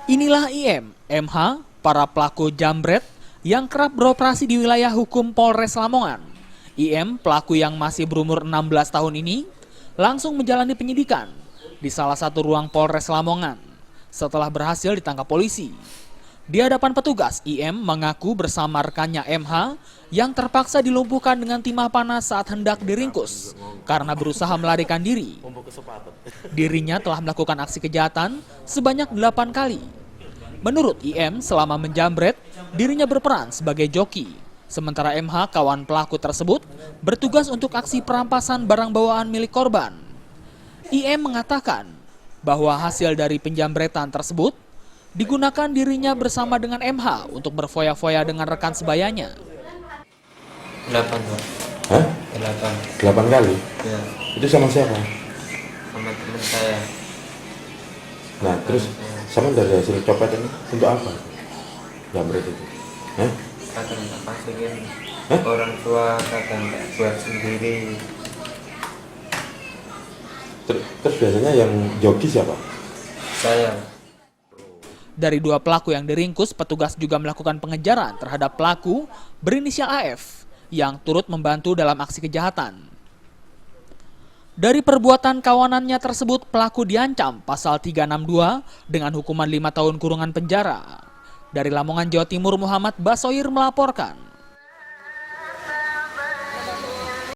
Inilah IM, MH, para pelaku jambret yang kerap beroperasi di wilayah hukum Polres Lamongan. IM, pelaku yang masih berumur 16 tahun ini, langsung menjalani penyidikan di salah satu ruang Polres Lamongan setelah berhasil ditangkap polisi. Di hadapan petugas, IM mengaku bersama rekannya MH yang terpaksa dilumpuhkan dengan timah panas saat hendak diringkus karena berusaha melarikan diri. Dirinya telah melakukan aksi kejahatan sebanyak 8 kali. Menurut IM, selama menjambret, dirinya berperan sebagai joki. Sementara MH, kawan pelaku tersebut, bertugas untuk aksi perampasan barang bawaan milik korban. IM mengatakan bahwa hasil dari penjambretan tersebut digunakan dirinya bersama dengan MH untuk berfoya-foya dengan rekan sebayanya. 8, Pak. Hah? 8 kali? Ya, Itu sama siapa? sama teman saya. Nah, terus sama dari hasil copet ini untuk apa? Jambret itu? Hah? Kadang tak masukin. Hah? Orang tua kadang tak buat sendiri. Terus biasanya yang joki siapa? Saya. Dari 2 pelaku yang diringkus, petugas juga melakukan pengejaran terhadap pelaku berinisial AF yang turut membantu dalam aksi kejahatan. Dari perbuatan kawanannya tersebut, pelaku diancam pasal 362 dengan hukuman 5 tahun kurungan penjara. Dari Lamongan, Jawa Timur, Muhammad Basoir melaporkan.